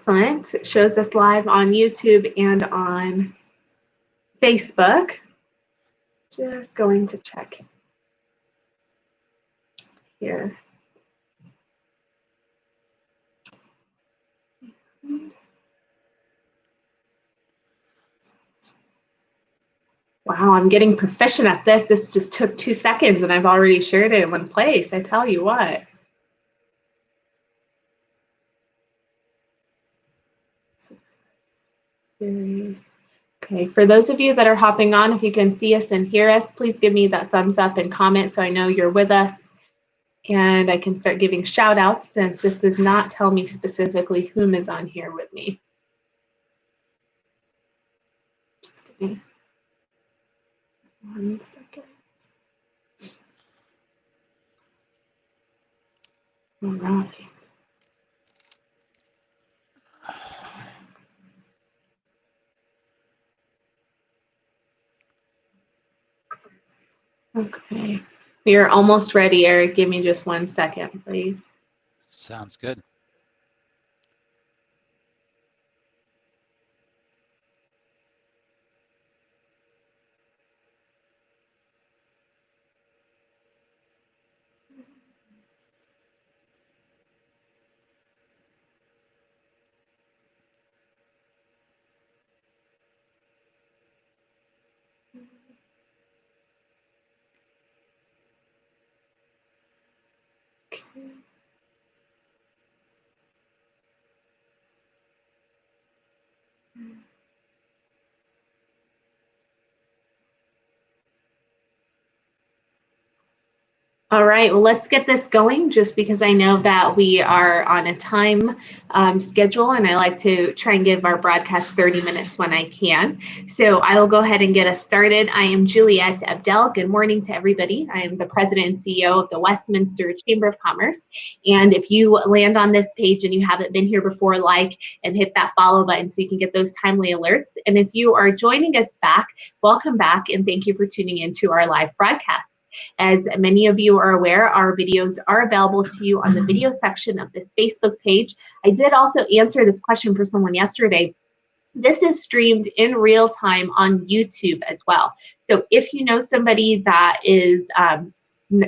Excellent. It shows us live on YouTube and on Facebook. Just going to check here. Wow, I'm getting proficient at this. This just took 2 seconds and I've already shared it in one place. I tell you what. Okay, for those of you that are hopping on, if you can see us and hear us, please give me that thumbs up and comment so I know you're with us. And I can start giving shout outs since this does not tell me specifically whom is on here with me. Just give me 1 second. All right. Okay. We are almost ready, Eric. Give me just 1 second, please. Sounds good. Okay. All right, well, let's get this going just because I know that we are on a time schedule and I like to try and give our broadcast 30 minutes when I can. So I will go ahead and get us started. I am Juliette Abdel. Good morning to everybody. I am the president and CEO of the Westminster Chamber of Commerce. And if you land on this page and you haven't been here before, like and hit that follow button so you can get those timely alerts. And if you are joining us back, welcome back and thank you for tuning into our live broadcast. As many of you are aware, our videos are available to you on the video section of this Facebook page. I did also answer this question for someone yesterday. This is streamed in real time on YouTube as well. So if you know somebody that is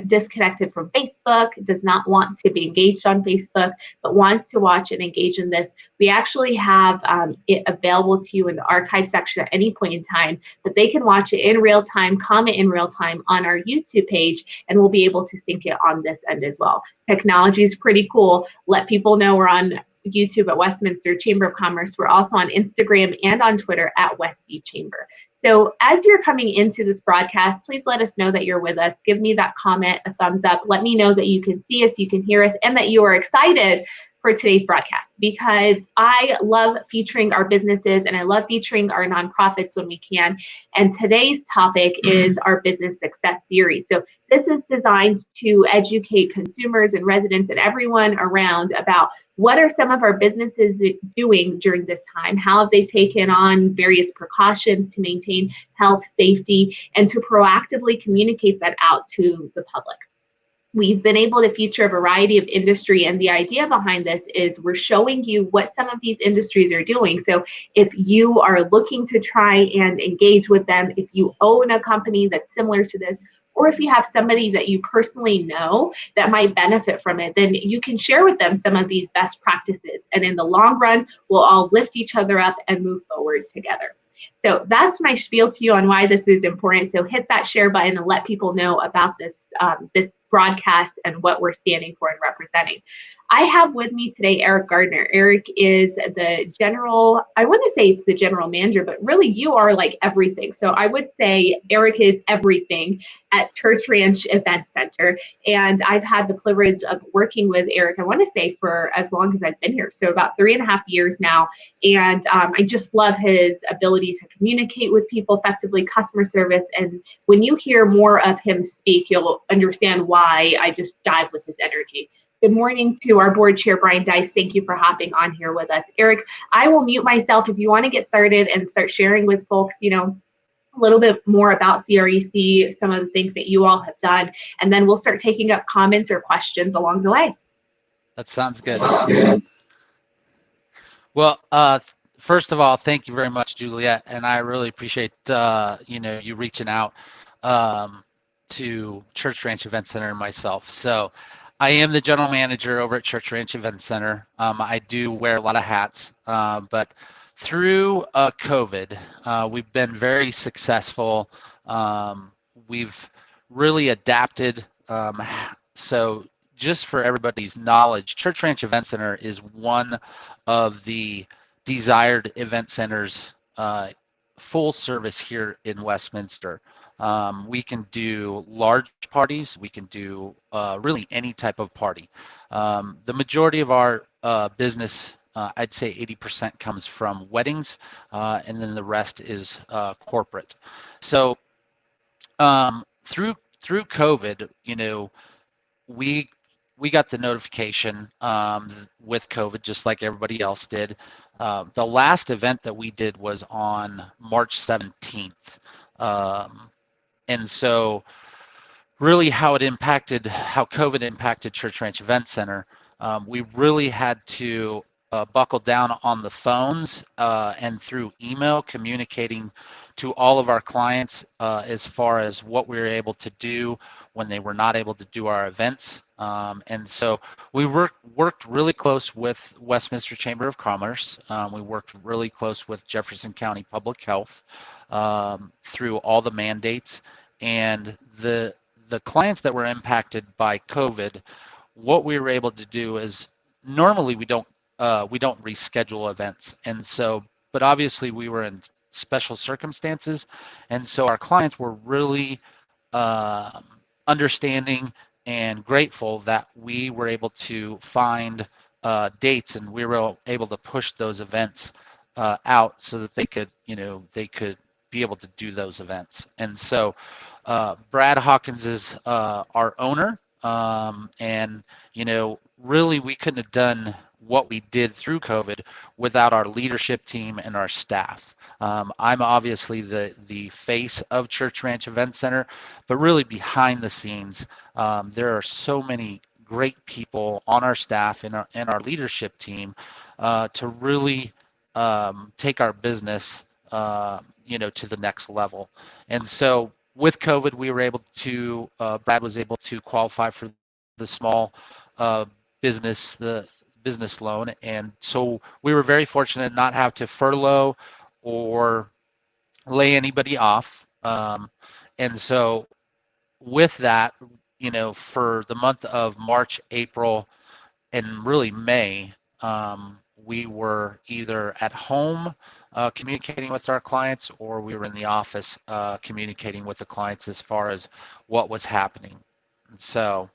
disconnected from Facebook, does not want to be engaged on Facebook, but wants to watch and engage in this, we actually have it available to you in the archive section at any point in time, but they can watch it in real time, comment in real time on our YouTube page, and we'll be able to sync it on this end as well. Technology is pretty cool. Let people know we're on YouTube at Westminster Chamber of Commerce. We're also on Instagram and on Twitter at Westy Chamber. So as you're coming into this broadcast, please let us know that you're with us. Give me that comment, a thumbs up. Let me know that you can see us, you can hear us, and that you are excited for today's broadcast, because I love featuring our businesses and I love featuring our nonprofits when we can. And today's topic is our business success series. So this is designed to educate consumers and residents and everyone around about what are some of our businesses doing during this time? How have they taken on various precautions to maintain health, safety, and to proactively communicate that out to the public? We've been able to feature a variety of industry, and the idea behind this is we're showing you what some of these industries are doing. So if you are looking to try and engage with them, if you own a company that's similar to this, or if you have somebody that you personally know that might benefit from it, then you can share with them some of these best practices. And in the long run, we'll all lift each other up and move forward together. So that's my spiel to you on why this is important. So hit that share button and let people know about this, this broadcast and what we're standing for and representing. I have with me today Eric Gardner. Eric is the general, I want to say it's the general manager, but really you are like everything. So I would say Eric is everything at Church Ranch Event Center. And I've had the privilege of working with Eric, I want to say for as long as I've been here. So about 3.5 years now. And I just love his ability to communicate with people effectively, customer service. And when you hear more of him speak, you'll understand why I just dive with his energy. Good morning to our board chair, Brian Dice. Thank you for hopping on here with us. Eric, I will mute myself if you want to get started and start sharing with folks, you know, a little bit more about CREC, some of the things that you all have done, and then we'll start taking up comments or questions along the way. That sounds good. Well, first of all, thank you very much, Juliet, and I really appreciate you reaching out um, to Church Ranch Event Center and myself. So, I am the general manager over at Church Ranch Event Center. I do wear a lot of hats, but through COVID, we've been very successful. We've really adapted. So, just for everybody's knowledge, Church Ranch Event Center is one of the desired event centers, full service here in Westminster. We can do large parties. We can do really any type of party. The majority of our business, I'd say 80% comes from weddings, and then the rest is corporate. So through COVID, we we got the notification with COVID, just like everybody else did. The last event that we did was on March 17th. And so really how COVID impacted Church Ranch Event Center, we really had to buckle down on the phones and through email communicating to all of our clients as far as what we were able to do when they were not able to do our events. And so we worked really close with Westminster Chamber of Commerce. We worked really close with Jefferson County Public Health through all the mandates. And the clients that were impacted by COVID, what we were able to do is normally we don't reschedule events, and so but obviously we were in special circumstances, and so our clients were really uh, understanding and grateful that we were able to find dates, and we were able to push those events out so that they could be able to do those events. And so Brad Hawkins is our owner, and really we couldn't have done what we did through COVID without our leadership team and our staff. I'm obviously the face of Church Ranch Event Center, but really behind the scenes, there are so many great people on our staff and our leadership team to really take our business, to the next level. And so with COVID, we were able to, Brad was able to qualify for the small the business loan. And so we were very fortunate not have to furlough or lay anybody off. And so with that, for the month of March, April, and really May, we were either at home communicating with our clients, or we were in the office communicating with the clients as far as what was happening. And so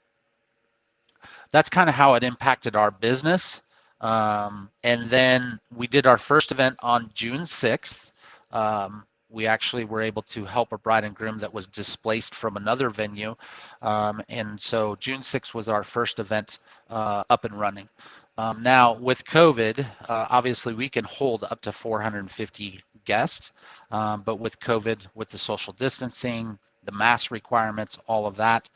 that's kind of how it impacted our business. And then we did our first event on June 6th. We actually were able to help a bride and groom that was displaced from another venue. And so June 6th was our first event up and running. Now with COVID, obviously we can hold up to 450 guests, but with COVID, with the social distancing, the mask requirements, all of that,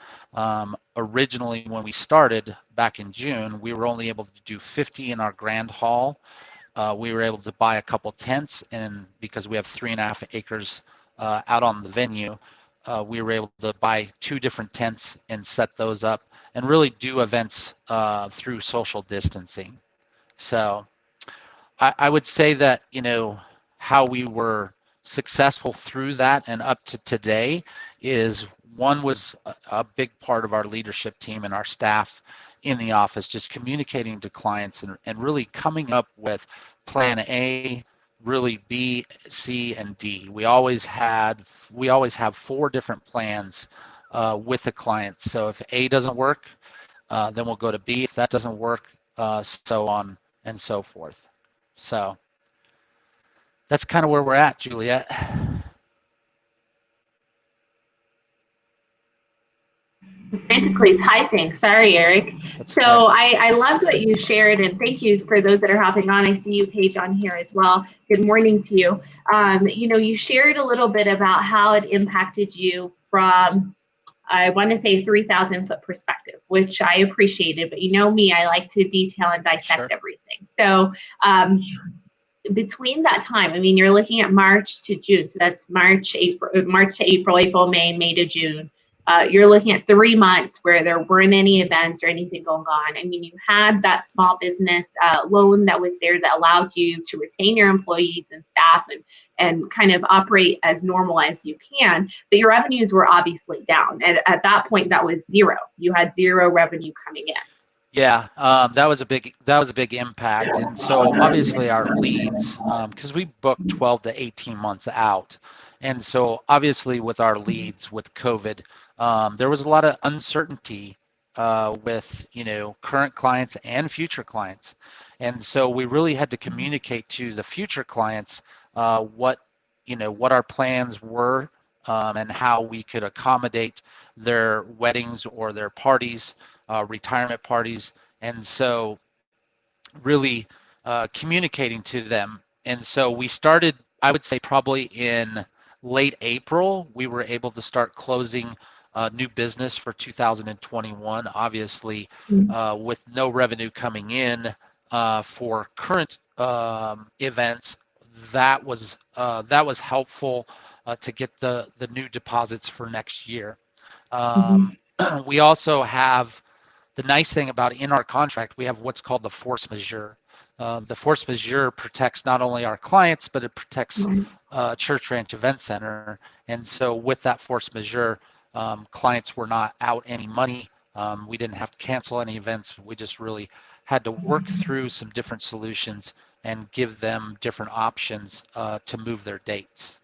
originally when we started back in June, we were only able to do 50 in our grand hall. We were able to buy a couple tents, and because we have 3.5 acres out on the venue, we were able to buy 2 different tents and set those up and really do events through social distancing. So I would say that, how we were successful through that and up to today is one was a big part of our leadership team and our staff in the office, just communicating to clients and really coming up with plan A, really B, C, and D. We always have 4 different plans with the clients. So if A doesn't work, then we'll go to B. If that doesn't work, so on and so forth. So that's kind of where we're at, Juliet. Basically typing. Sorry, Eric. That's so I loved what you shared, and thank you for those that are hopping on. I see you, Paige, on here as well. Good morning to you. You shared a little bit about how it impacted you from, I want to say, 3,000-foot perspective, which I appreciated. But you know me, I like to detail and dissect everything. So between that time, I mean, you're looking at March to June, so that's March, April, March to April, April, May, May to June. You're looking at 3 months where there weren't any events or anything going on. I mean, you had that small business loan that was there that allowed you to retain your employees and staff and kind of operate as normal as you can, but your revenues were obviously down. And at that point, that was zero. You had zero revenue coming in. Yeah, that was a big impact, and so obviously our leads, because we book 12 to 18 months out, and so obviously with our leads with COVID, there was a lot of uncertainty with current clients and future clients, and so we really had to communicate to the future clients what our plans were, and how we could accommodate their weddings or their parties, retirement parties, and so really communicating to them. And so we started, I would say probably in late April, we were able to start closing new business for 2021, obviously with no revenue coming in for current events. That was helpful to get the new deposits for next year. We also have, the nice thing about in our contract, we have what's called the force majeure. The force majeure protects not only our clients, but it protects Church Ranch Event Center. And so with that force majeure, clients were not out any money. We didn't have to cancel any events. We just really had to work through some different solutions and give them different options to move their dates.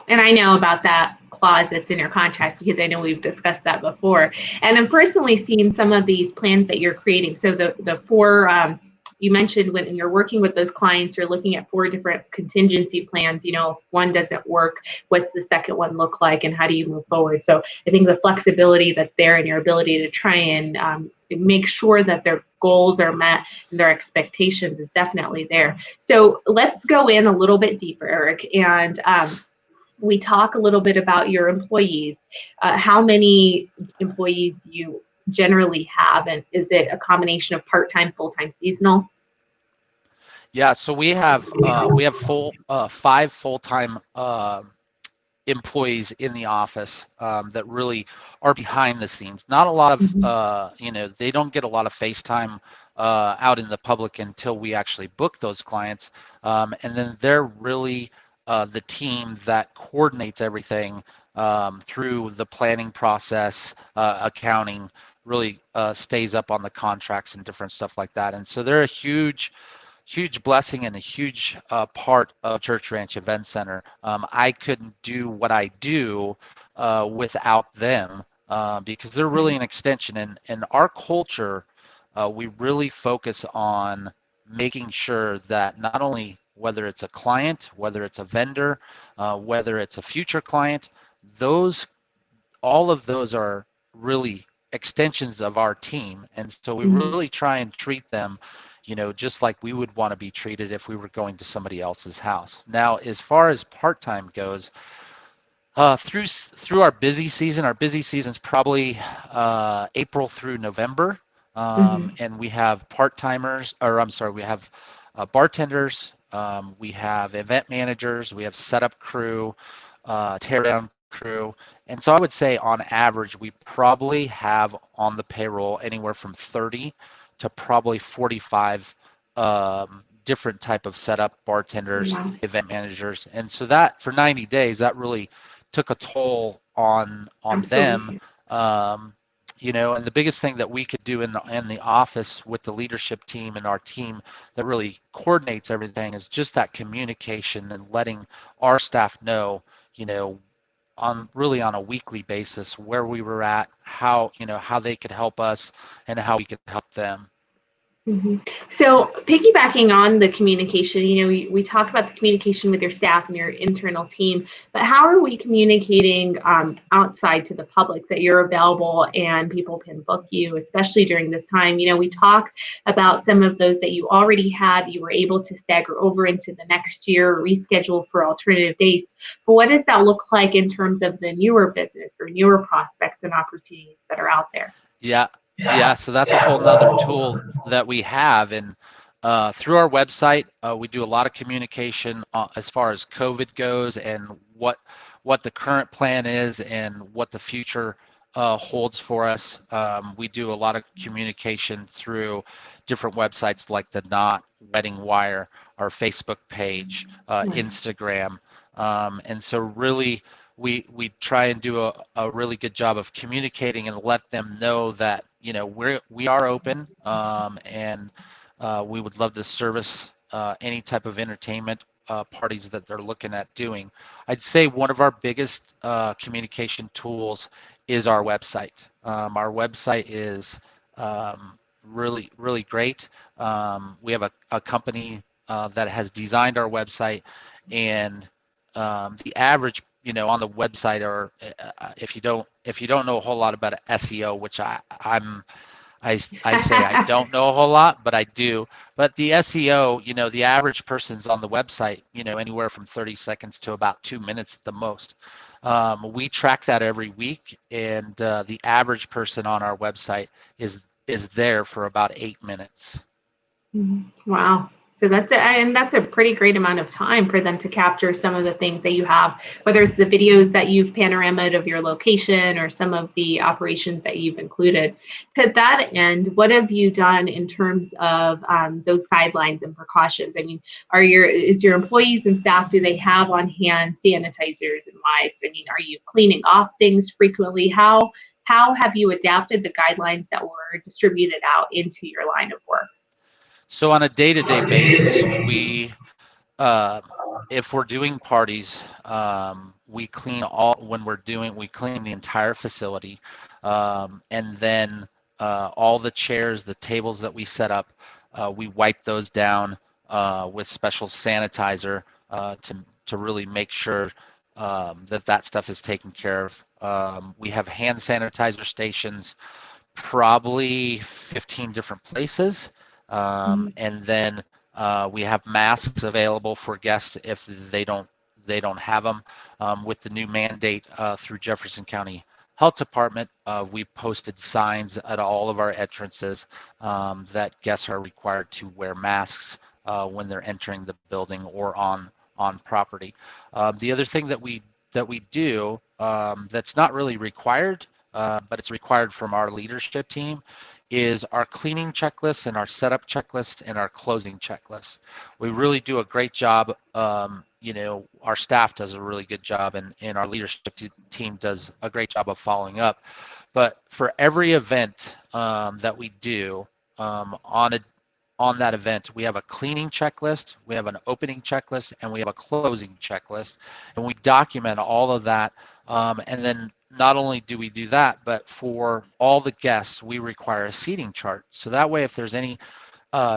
And I know about that clause that's in your contract because I know we've discussed that before. And I'm personally seeing some of these plans that you're creating. So the four, you mentioned when you're working with those clients, you're looking at 4 different contingency plans. If one doesn't work, what's the second one look like and how do you move forward? So I think the flexibility that's there and your ability to try and make sure that their goals are met and their expectations is definitely there. So let's go in a little bit deeper, Eric, and we talk a little bit about your employees. How many employees do you generally have, and is it a combination of part-time, full-time, seasonal? Yeah, so we have 5 full-time employees in the office that really are behind the scenes. Not a lot of they don't get a lot of FaceTime out in the public until we actually book those clients, and then they're really the team that coordinates everything through the planning process, accounting, really stays up on the contracts and different stuff like that. And so they're a huge blessing and a huge part of Church Ranch Event Center. I couldn't do what I do without them because they're really an extension. And in our culture, we really focus on making sure that not only whether it's a client, whether it's a vendor, whether it's a future client, all of those are really extensions of our team. And so we really try and treat them, just like we would want to be treated if we were going to somebody else's house. Now, as far as part-time goes, through our busy season's probably April through November. And we have part-timers, or I'm sorry, we have bartenders, we have event managers, we have setup crew, teardown crew. And so I would say on average, we probably have on the payroll anywhere from 30 to probably 45 different type of setup bartenders, event managers. And so that for 90 days, that really took a toll on them. And the biggest thing that we could do in the office with the leadership team and our team that really coordinates everything is just that communication and letting our staff know, on a weekly basis where we were at, how they could help us and how we could help them. So piggybacking on the communication, we talk about the communication with your staff and your internal team, but how are we communicating outside to the public that you're available and people can book you, especially during this time? We talk about some of those that you already had, you were able to stagger over into the next year, reschedule for alternative dates. But what does that look like in terms of the newer business or newer prospects and opportunities that are out there? Yeah, so that's a whole nother tool that we have. And through our website, we do a lot of communication as far as COVID goes and what the current plan is and what the future holds for us. We do a lot of communication through different websites like the Knot, Wedding Wire, our Facebook page, Instagram, and so really we try and do a really good job of communicating and let them know that we are open, and we would love to service any type of entertainment parties that they're looking at doing. I'd say one of our biggest communication tools is our website. Our website is really, really great. We have a company that has designed our website, and the average, on the website, or if you don't know a whole lot about SEO, which I say I don't know a whole lot, but I do. But the SEO, the average person's on the website, anywhere from 30 seconds to about 2 minutes at the most. We track that every week, and the average person on our website is there for about 8 minutes. Wow. So that's a pretty great amount of time for them to capture some of the things that you have, whether it's the videos that you've panoramaed of your location or some of the operations that you've included. To that end, what have you done in terms of those guidelines and precautions? I mean, is your employees and staff, do they have on hand sanitizers and wipes? I mean, are you cleaning off things frequently? How have you adapted the guidelines that were distributed out into your line of work? So on a day-to-day basis, if we're doing parties, we clean we clean the entire facility, and then all the chairs, the tables that we set up, we wipe those down with special sanitizer to really make sure that stuff is taken care of. We have hand sanitizer stations, probably 15 different places. And then we have masks available for guests if they don't have them. With the new mandate through Jefferson County Health Department, we posted signs at all of our entrances that guests are required to wear masks when they're entering the building or on property. The other thing that we do that's not really required, but it's required from our leadership team, is our cleaning checklist and our setup checklist and our closing checklist. We really do a great job. Our staff does a really good job, and our leadership team does a great job of following up. But for every event that we do on that event, we have a cleaning checklist, we have an opening checklist, and we have a closing checklist, and we document all of that. And then not only do we do that, but for all the guests, we require a seating chart. So that way, if there's any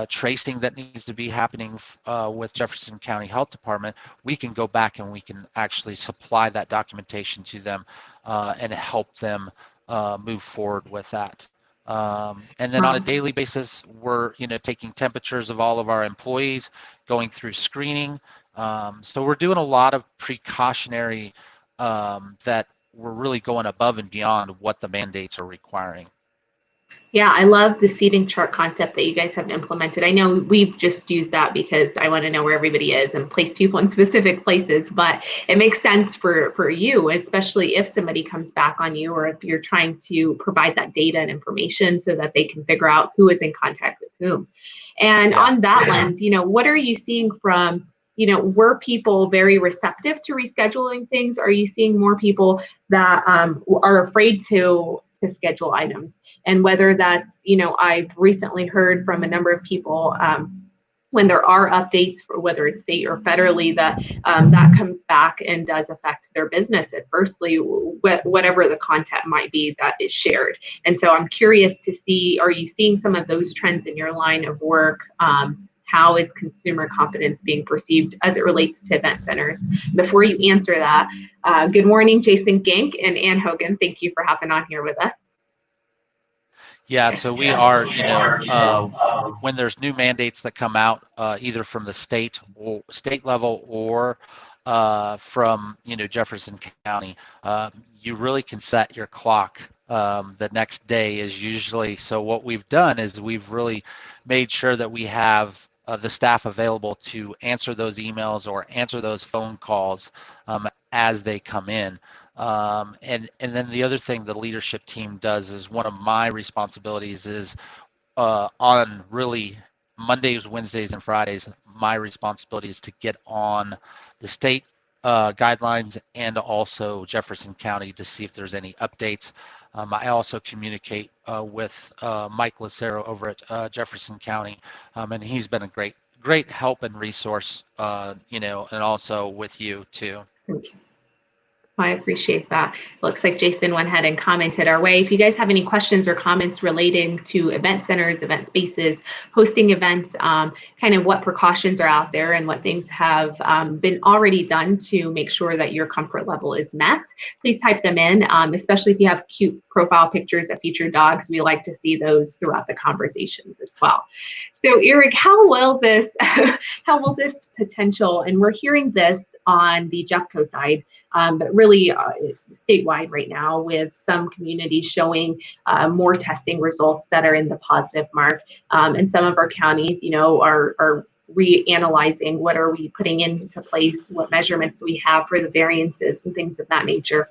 tracing that needs to be happening with Jefferson County Health Department, we can go back and we can actually supply that documentation to them and help them move forward with that. And then on a daily basis, we're taking temperatures of all of our employees, going through screening. So we're doing a lot of precautionary that we're really going above and beyond what the mandates are requiring. Yeah, I love the seating chart concept that you guys have implemented. I know we've just used that because I want to know where everybody is and place people in specific places, but it makes sense for you, especially if somebody comes back on you or if you're trying to provide that data and information so that they can figure out who is in contact with whom. And on that lens, what are you seeing from, were people very receptive to rescheduling things? Are you seeing more people that are afraid to schedule items? And whether that's, I've recently heard from a number of people when there are updates, for whether it's state or federally, that that comes back and does affect their business adversely, whatever the content might be that is shared. And so I'm curious to see, are you seeing some of those trends in your line of work? How is consumer confidence being perceived as it relates to event centers? Before you answer that, good morning, Jason Gink and Ann Hogan. Thank you for hopping on here with us. Yeah, so we are, when there's new mandates that come out, either from the state level or from Jefferson County, you really can set your clock. The next day is usually, so what we've done is we've really made sure that we have the staff available to answer those emails or answer those phone calls as they come in. And then the other thing the leadership team does is one of my responsibilities is on really Mondays, Wednesdays, and Fridays, my responsibility is to get on the state guidelines and also Jefferson County to see if there's any updates. I also communicate with Mike Lucero over at Jefferson County, and he's been a great help and resource, and also with you too. I appreciate that. Looks like Jason went ahead and commented our way. If you guys have any questions or comments relating to event centers, event spaces, hosting events, kind of what precautions are out there and what things have been already done to make sure that your comfort level is met, please type them in, especially if you have cute profile pictures that feature dogs. We like to see those throughout the conversations as well. So Eric, how will this potential, and we're hearing this on the Jeffco side, but really statewide right now, with some communities showing more testing results that are in the positive mark, and some of our counties, are reanalyzing what are we putting into place, what measurements do we have for the variances and things of that nature.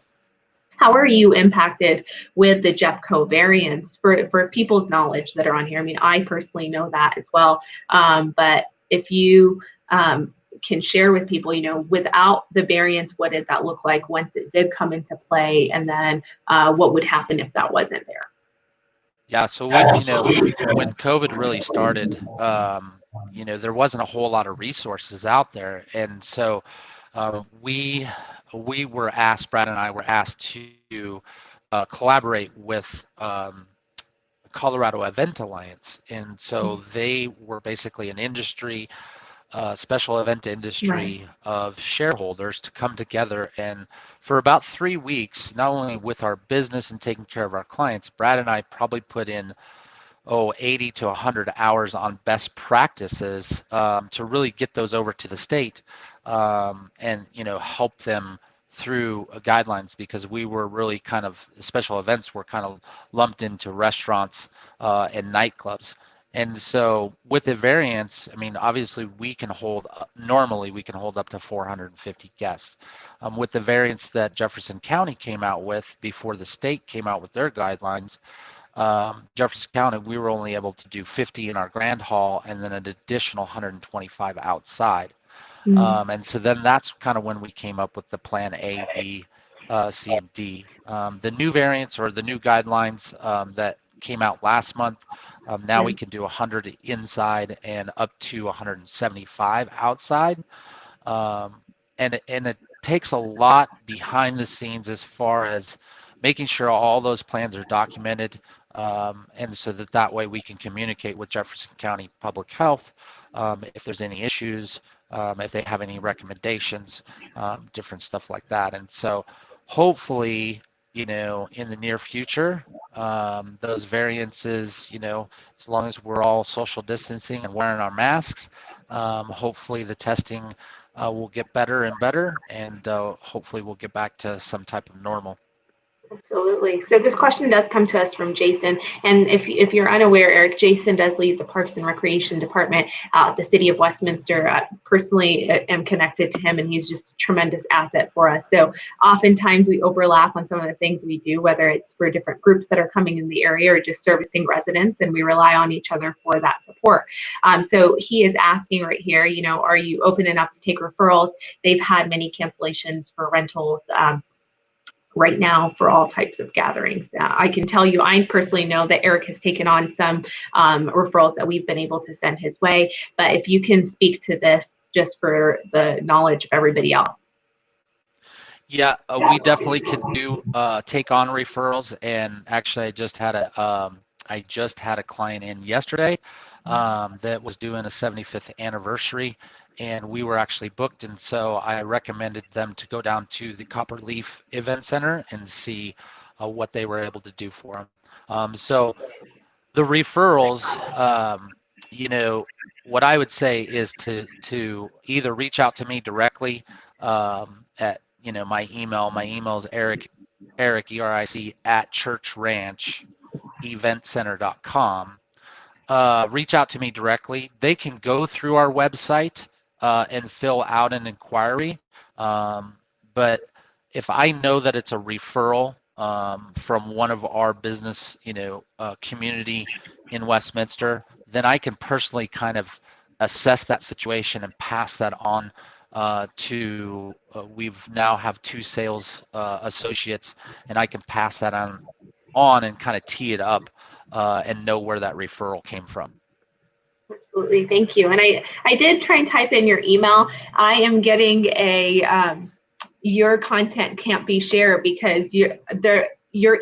How are you impacted with the Jeffco variants for people's knowledge that are on here? I mean, I personally know that as well, but if you can share with people, without the variants, what did that look like once it did come into play, and then what would happen if that wasn't there? Yeah, so when COVID really started, there wasn't a whole lot of resources out there, and so we were asked, Brad and I were asked to collaborate with Colorado Event Alliance, and so they were basically an industry, special event industry of shareholders to come together, and for about 3 weeks, not only with our business and taking care of our clients, Brad and I probably put in 80 to 100 hours on best practices to really get those over to the state and help them through guidelines, because we were really kind of, special events were kind of lumped into restaurants and nightclubs. And so with the variants, I mean, obviously normally we can hold up to 450 guests. With the variants that Jefferson County came out with before the state came out with their guidelines, Jefferson County, we were only able to do 50 in our grand hall and then an additional 125 outside. And so then that's kind of when we came up with the plan A, B, C, and D. The new variants or the new guidelines that came out last month, now we can do 100 inside and up to 175 outside. And it takes a lot behind the scenes as far as making sure all those plans are documented, and so that way we can communicate with Jefferson County Public Health if there's any issues, if they have any recommendations, different stuff like that. And so hopefully, in the near future, those variances, as long as we're all social distancing and wearing our masks, hopefully the testing will get better and better, and hopefully we'll get back to some type of normal. Absolutely. So this question does come to us from Jason. And if you're unaware, Eric, Jason does lead the Parks and Recreation Department at the City of Westminster. I personally am connected to him, and he's just a tremendous asset for us. So oftentimes we overlap on some of the things we do, whether it's for different groups that are coming in the area or just servicing residents, and we rely on each other for that support. So he is asking right here, are you open enough to take referrals? They've had many cancellations for rentals right now for all types of gatherings. I can tell you, I personally know that Eric has taken on some referrals that we've been able to send his way, but if you can speak to this just for the knowledge of everybody else. Yeah, we definitely can do take on referrals, and actually I just had a client in yesterday that was doing a 75th anniversary, and we were actually booked, and so I recommended them to go down to the Copperleaf Event Center and see what they were able to do for them. So the referrals, what I would say is to either reach out to me directly at my email. My email is Eric ERIC at churchrancheventcenter.com. reach out to me directly. They can go through our website and fill out an inquiry. But if I know that it's a referral from one of our business, community in Westminster, then I can personally kind of assess that situation and pass that on to we've now have two sales associates, and I can pass that on and kind of tee it up and know where that referral came from. Absolutely, thank you. And I did try and type in your email. I am getting a your content can't be shared because your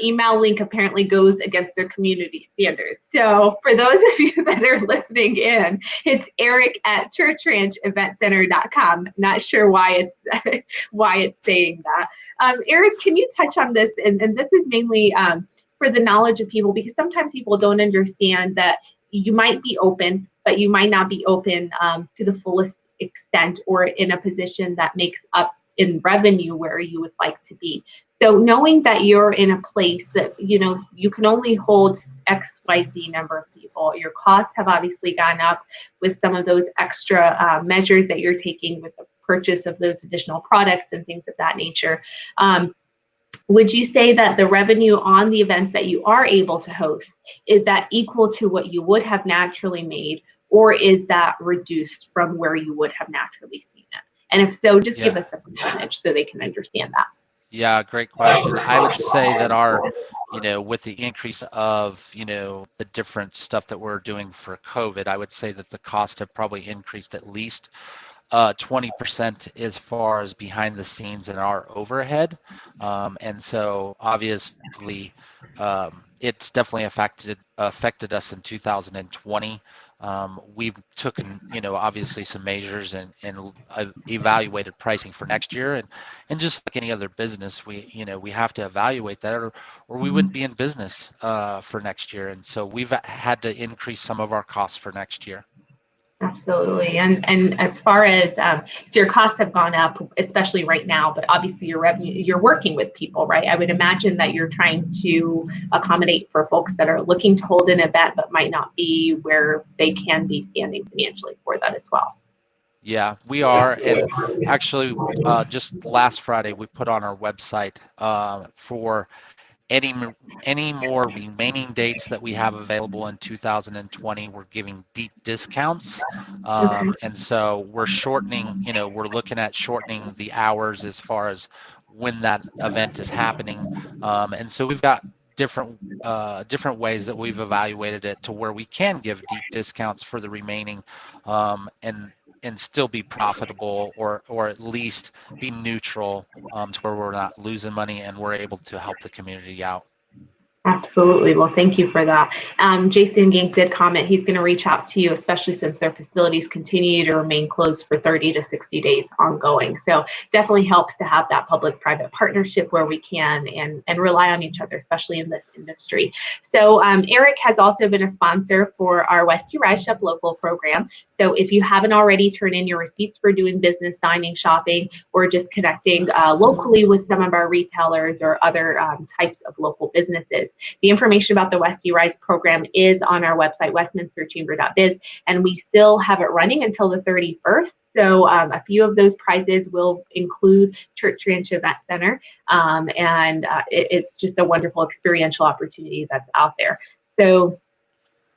email link apparently goes against their community standards. So for those of you that are listening in, it's eric@churchrancheventcenter.com. Not sure why it's why it's saying that. Eric, can you touch on this? And this is mainly for the knowledge of people, because sometimes people don't understand that you might be open, but you might not be open to the fullest extent or in a position that makes up in revenue where you would like to be. So knowing that you're in a place that, you can only hold XYZ number of people, your costs have obviously gone up with some of those extra measures that you're taking with the purchase of those additional products and things of that nature. Would you say that the revenue on the events that you are able to host, is that equal to what you would have naturally made, or is that reduced from where you would have naturally seen it? And if so, just give us a percentage so they can understand that. Yeah, great question. I would say that with the increase of, the different stuff that we're doing for COVID, I would say that the costs have probably increased at least 20% as far as behind the scenes in our overhead. And so obviously it's definitely affected us in 2020. We've taken, obviously some measures and evaluated pricing for next year. And just like any other business, we have to evaluate that or we wouldn't be in business for next year. And so we've had to increase some of our costs for next year. Absolutely. And as far as, so your costs have gone up, especially right now, but obviously your revenue, you're working with people, right? I would imagine that you're trying to accommodate for folks that are looking to hold an event, but might not be where they can be standing financially for that as well. Yeah, we are. And actually, just last Friday, we put on our website for any more remaining dates that we have available in 2020. We're giving deep discounts. And so we're shortening, we're looking at shortening the hours as far as when that event is happening. And so we've got different ways that we've evaluated it to where we can give deep discounts for the remaining and still be profitable or at least be neutral to where we're not losing money and we're able to help the community out. Absolutely. Well, thank you for that. Jason Gink did comment he's going to reach out to you, especially since their facilities continue to remain closed for 30 to 60 days ongoing. So definitely helps to have that public-private partnership where we can and rely on each other, especially in this industry. So Eric has also been a sponsor for our Westy Rise Shop local program. So if you haven't already turned in your receipts for doing business, dining, shopping, or just connecting locally with some of our retailers or other types of local businesses, the information about the Westy Rise program is on our website, westminsterchamber.biz, and we still have it running until the 31st. So a few of those prizes will include Church Ranch Event Center, and it's just a wonderful experiential opportunity that's out there. So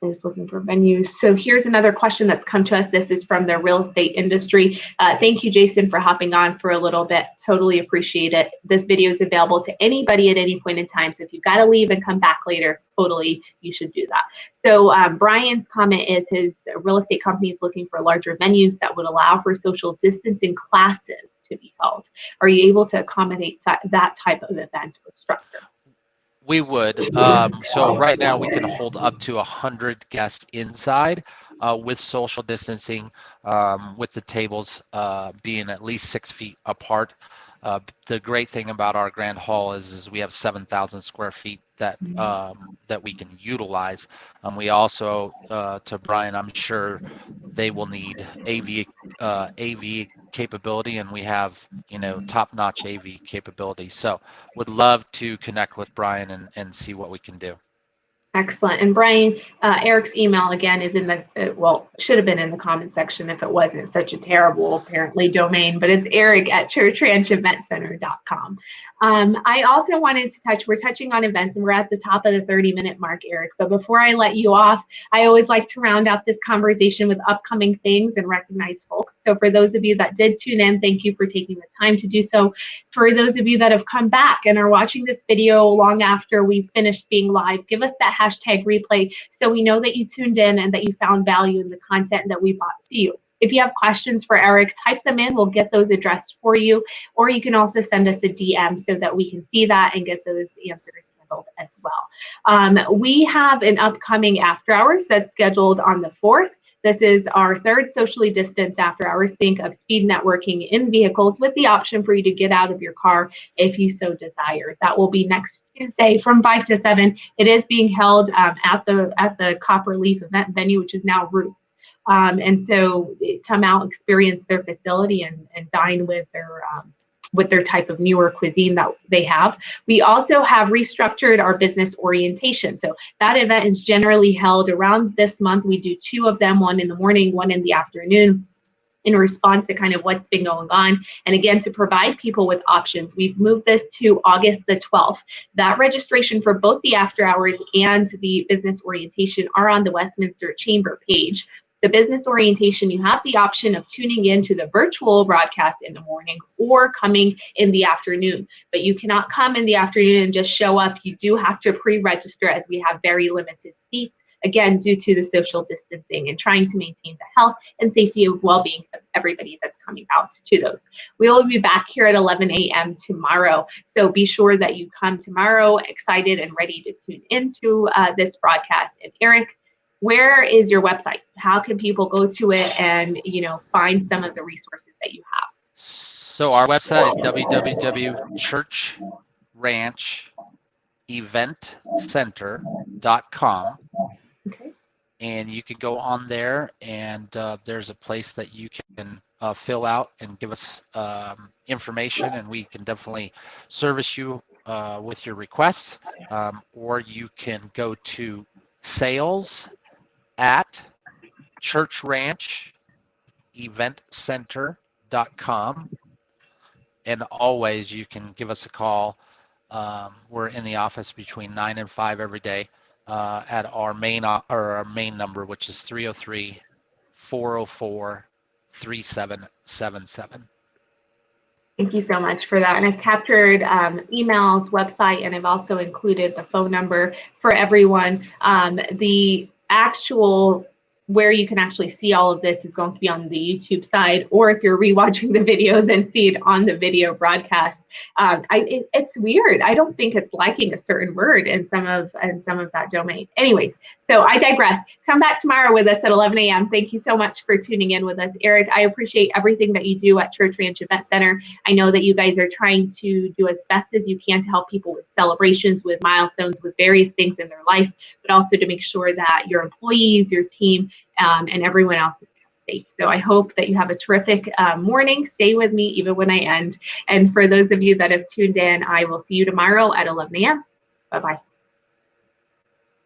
is looking for venues. So here's another question that's come to us. This is from the real estate industry. Thank you, Jason, for hopping on for a little bit. Totally appreciate it. This video is available to anybody at any point in time. So if you've got to leave and come back later, totally, you should do that. So Brian's comment is his real estate company is looking for larger venues that would allow for social distancing classes to be held. Are you able to accommodate that type of event or structure? We would. So right now we can hold up to 100 guests inside with social distancing, with the tables being at least 6 feet apart. The great thing about our grand hall is we have 7,000 square feet that that we can utilize. We also, to Brian, I'm sure they will need AV capability, and we have top-notch AV capability. So would love to connect with Brian and see what we can do. Excellent. And Brian, Eric's email again is in the, well, should have been in the comment section if it wasn't such a terrible, apparently, domain, but it's eric@churchrancheventcenter.com. I also wanted to we're touching on events and we're at the top of the 30-minute mark, Eric, but before I let you off, I always like to round out this conversation with upcoming things and recognize folks. So for those of you that did tune in, thank you for taking the time to do so. For those of you that have come back and are watching this video long after we've finished being live, give us that hashtag replay so we know that you tuned in and that you found value in the content that we brought to you. If you have questions for Eric, type them in. We'll get those addressed for you. Or you can also send us a DM so that we can see that and get those answers handled as well. We have an upcoming after hours that's scheduled on the 4th. This is our third socially distanced after hours. Think of speed networking in vehicles with the option for you to get out of your car if you so desire. That will be next Tuesday from 5 to 7. It is being held at the Copper Leaf event venue, which is now Roots. And so come out, experience their facility and dine with their type of newer cuisine that they have. We also have restructured our business orientation. So that event is generally held around this month. We do 2 of them, one in the morning, one in the afternoon, in response to kind of what's been going on. And again, to provide people with options, we've moved this to August the 12th. That registration for both the after hours and the business orientation are on the Westminster Chamber page. The business orientation, you have the option of tuning into the virtual broadcast in the morning or coming in the afternoon, but you cannot come in the afternoon and just show up. You do have to pre-register as we have very limited seats, again, due to the social distancing and trying to maintain the health and safety and well-being of everybody that's coming out to those. We will be back here at 11 a.m. tomorrow, so be sure that you come tomorrow excited and ready to tune into this broadcast. And Eric, where is your website? How can people go to it and, find some of the resources that you have? So our website is www.churchrancheventcenter.com. Okay. And you can go on there and there's a place that you can fill out and give us information, and we can definitely service you with your requests. Or you can go to sales@churchrancheventcenter.com, and always you can give us a call. We're in the office between 9 and 5 every day at our main number, which is 303-404-3777. Thank you so much for that. And I've captured emails, website, and I've also included the phone number for everyone. The actual where you can actually see all of this is going to be on the YouTube side, or if you're rewatching the video, then see it on the video broadcast. It's weird. I don't think it's liking a certain word in some of that domain. Anyways, so I digress. Come back tomorrow with us at 11 a.m. Thank you so much for tuning in with us, Eric. I appreciate everything that you do at Church Ranch Event Center. I know that you guys are trying to do as best as you can to help people with celebrations, with milestones, with various things in their life, but also to make sure that your employees, your team, and everyone else is kept safe. So I hope that you have a terrific morning. Stay with me even when I end. And for those of you that have tuned in, I will see you tomorrow at 11 a.m. Bye-bye.